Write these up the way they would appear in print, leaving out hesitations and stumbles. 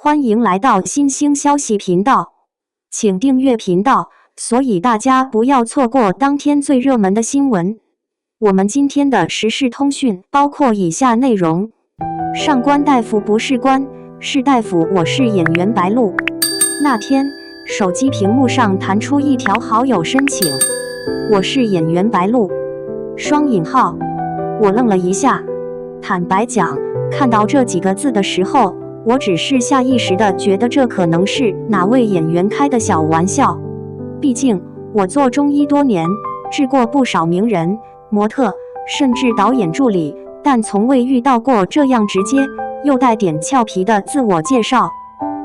欢迎来到新兴消息频道，请订阅频道，所以大家不要错过当天最热门的新闻。我们今天的时事通讯包括以下内容：上官大夫不是官，是大夫。我是演员白鹿。那天，手机屏幕上弹出一条好友申请：我是演员白鹿。双引号。我愣了一下，坦白讲，看到这几个字的时候，我只是下意识地觉得这可能是哪位演员开的小玩笑。毕竟我做中医多年，治过不少名人、模特，甚至导演助理，但从未遇到过这样直接又带点俏皮的自我介绍。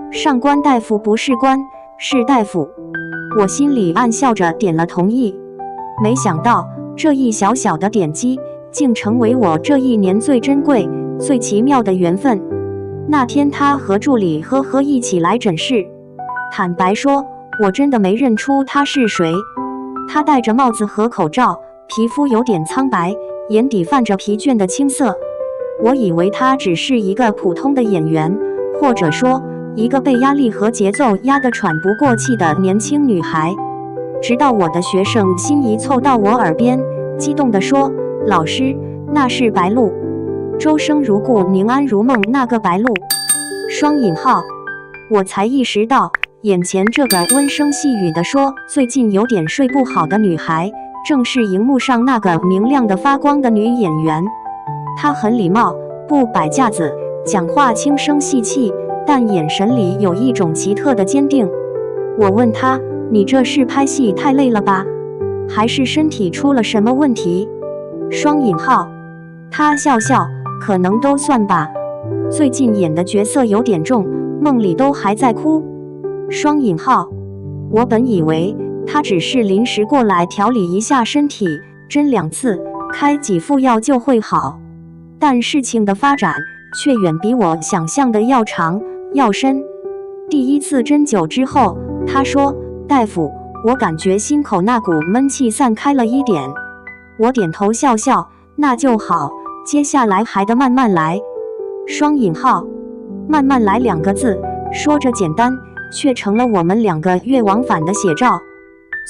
上官大夫不是官，是大夫。我心里暗笑着点了同意。没想到这一小小的点击，竟成为我这一年最珍贵、最奇妙的缘分。那天他和助理一起来诊室，坦白说，我真的没认出他是谁。他戴着帽子和口罩，皮肤有点苍白，眼底泛着疲倦的青涩。我以为他只是一个普通的演员，或者说一个被压力和节奏压得喘不过气的年轻女孩。直到我的学生心仪凑到我耳边，激动地说：“老师，那是白鹿，周生如故，宁安如梦那个白鹿。”双引号。我才意识到，眼前这个温声细语地说最近有点睡不好的女孩，正是荧幕上那个明亮的发光的女演员。她很礼貌，不摆架子，讲话轻声细气，但眼神里有一种奇特的坚定。我问她：“你这是拍戏太累了吧？还是身体出了什么问题？”双引号。她笑笑，可能都算吧。最近演的角色有点重，梦里都还在哭。双引号。我本以为她只是临时过来调理一下身体，针2次，开几副药就会好。但事情的发展却远比我想象的要长要深。第1次针灸之后，她说：“大夫，我感觉心口那股闷气散开了一点。”我点头笑笑：“那就好，接下来还得慢慢来。”双引号。慢慢来2个字，说着简单，却成了我们2个月往返的写照。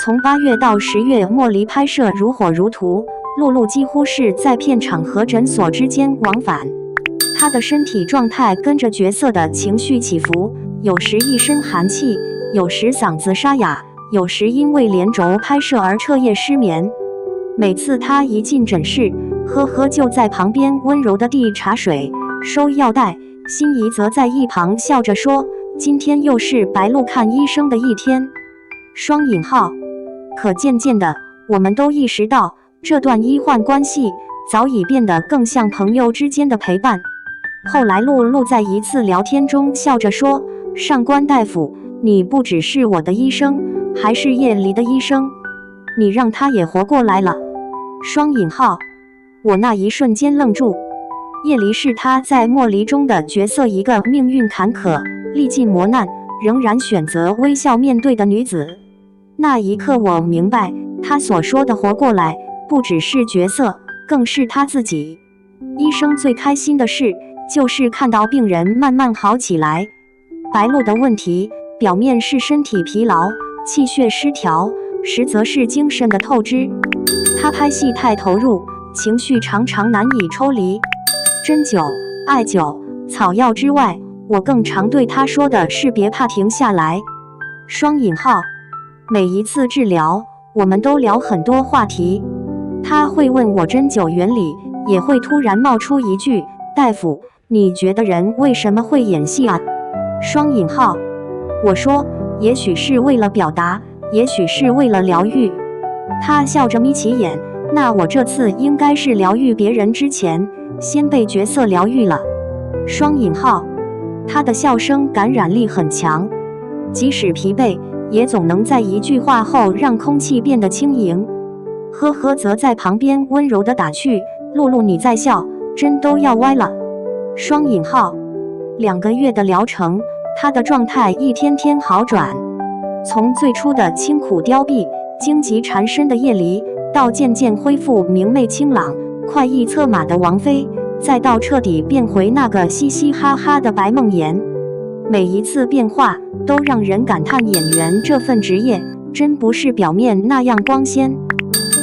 从8月到10月，莫离拍摄如火如荼，露露几乎是在片场和诊所之间往返。她的身体状态跟着角色的情绪起伏，有时一身寒气，有时嗓子沙哑，有时因为连轴拍摄而彻夜失眠。每次她一进诊室，就在旁边温柔地递茶水、收药袋，心仪则在一旁笑着说：“今天又是白鹿看医生的一天。”双引号。可渐渐的，我们都意识到，这段医患关系早已变得更像朋友之间的陪伴。后来露露在一次聊天中笑着说：“上官大夫，你不只是我的医生，还是叶离的医生，你让他也活过来了。”双引号。我那一瞬间愣住。叶离是他在莫离中的角色，一个命运坎坷、历尽磨难，仍然选择微笑面对的女子。那一刻我明白，他所说的活过来，不只是角色，更是他自己。医生最开心的事，就是看到病人慢慢好起来。白鹿的问题，表面是身体疲劳、气血失调，实则是精神的透支。他拍戏太投入，情绪常常难以抽离。针灸、艾灸、草药之外，我更常对他说的是别怕，停下来。双引号。每一次治疗，我们都聊很多话题。他会问我针灸原理，也会突然冒出一句：“大夫，你觉得人为什么会演戏啊？”双引号。我说：“也许是为了表达，也许是为了疗愈。”他笑着眯起眼：“那我这次应该是疗愈别人之前，先被角色疗愈了。”双引号。他的笑声感染力很强，即使疲惫，也总能在一句话后让空气变得轻盈。则在旁边温柔地打趣：“露露你在笑，针都要歪了。”双引号。2个月的疗程，他的状态一天天好转。从最初的清苦凋敝、荆棘缠身的叶离，到渐渐恢复明媚清朗、快意策马的王妃，再到彻底变回那个嘻嘻哈哈的白梦妍。每一次变化都让人感叹演员这份职业真不是表面那样光鲜。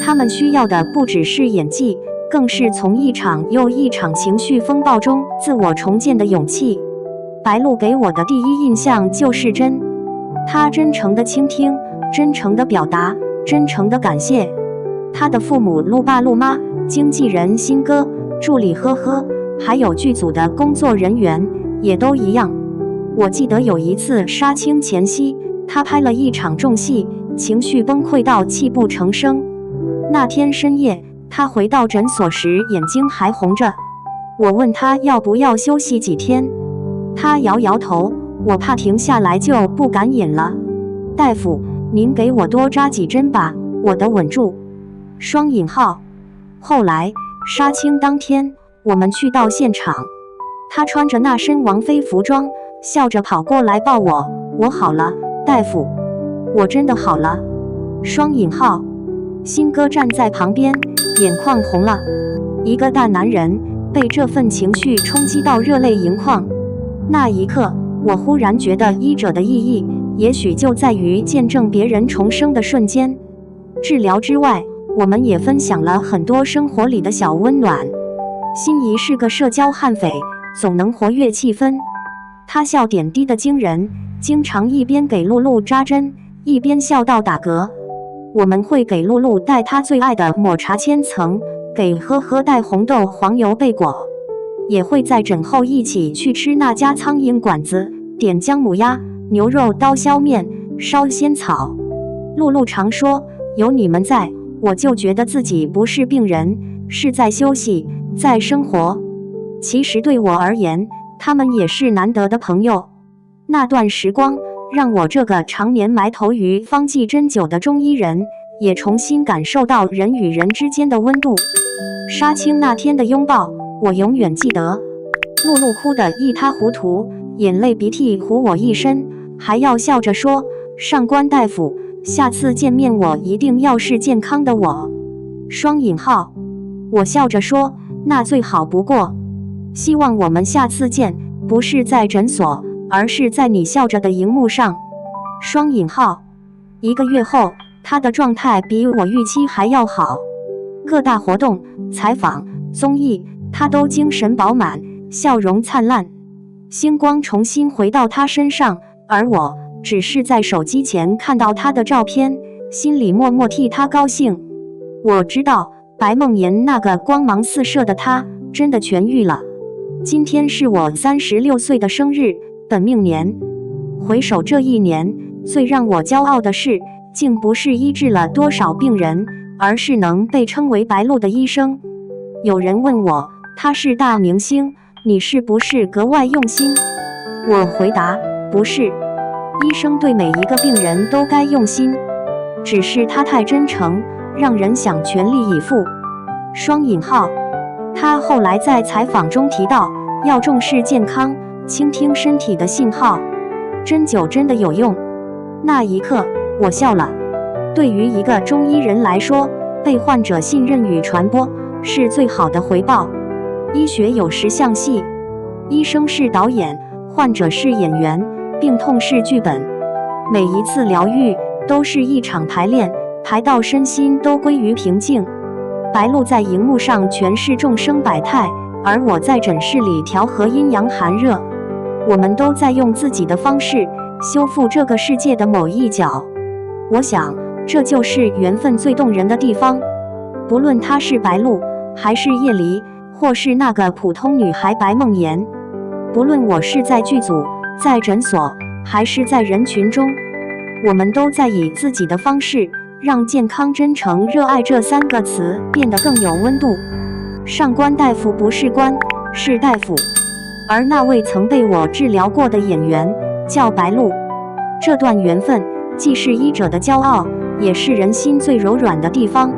他们需要的不只是演技，更是从一场又一场情绪风暴中自我重建的勇气。白鹿给我的第一印象就是真，她真诚的倾听，真诚的表达，真诚的感谢。她的父母鹿爸鹿妈、经纪人新哥、助理呵呵，还有剧组的工作人员也都一样。我记得有一次杀青前夕，他拍了一场重戏，情绪崩溃到泣不成声。那天深夜，他回到诊所时眼睛还红着。我问他要不要休息几天，他摇摇头，我怕停下来就不敢演了。大夫，您给我多扎几针吧，我的稳住。双引号。后来杀青当天，我们去到现场，他穿着那身王妃服装，笑着跑过来抱我，我好了，大夫，我真的好了。双引号。新哥站在旁边，眼眶红了。一个大男人被这份情绪冲击到热泪盈眶。那一刻，我忽然觉得医者的意义，也许就在于见证别人重生的瞬间。治疗之外，我们也分享了很多生活里的小温暖。心仪是个社交悍匪，总能活跃气氛。他笑点低得惊人，经常一边给露露扎针，一边笑到打嗝。我们会给露露带她最爱的抹茶千层，给呵呵带红豆黄油贝果，也会在诊后一起去吃那家苍蝇馆子，点姜母鸭、牛肉刀削面、烧仙草。露露常说，有你们在，我就觉得自己不是病人，是在休息，在生活。其实对我而言，他们也是难得的朋友。那段时光让我这个常年埋头于方剂针灸的中医人，也重新感受到人与人之间的温度。杀青那天的拥抱，我永远记得。露露哭得一塌糊涂，眼泪鼻涕糊我一身，还要笑着说：“上官大夫，下次见面我一定要是健康的我。”双引号。我笑着说：“那最好不过。希望我们下次见，不是在诊所，而是在你笑着的荧幕上。”双引号。1个月后，他的状态比我预期还要好。各大活动、采访、综艺，他都精神饱满，笑容灿烂，星光重新回到他身上。而我只是在手机前看到他的照片，心里默默替他高兴。我知道白梦妍那个光芒四射的他真的痊愈了。今天是我36岁的生日，本命年。回首这一年，最让我骄傲的事，竟不是医治了多少病人，而是能被称为白鹿的医生。有人问我，他是大明星，你是不是格外用心？我回答，不是。医生对每一个病人都该用心，只是他太真诚，让人想全力以赴。双引号。他后来在采访中提到，要重视健康，倾听身体的信号。针灸真的有用。那一刻，我笑了。对于一个中医人来说，被患者信任与传播，是最好的回报。医学有时像戏，医生是导演，患者是演员，病痛是剧本。每一次疗愈都是一场排练，排到身心都归于平静。白鹿在荧幕上诠释众生百态，而我在诊室里调和阴阳寒热。我们都在用自己的方式修复这个世界的某一角。我想，这就是缘分最动人的地方。不论她是白鹿，还是叶离，或是那个普通女孩白梦妍，不论我是在剧组、在诊所，还是在人群中，我们都在以自己的方式让健康、真诚、热爱这3个词变得更有温度。上官大夫不是官，是大夫。而那位曾被我治疗过的演员叫白鹿。这段缘分既是医者的骄傲，也是人心最柔软的地方。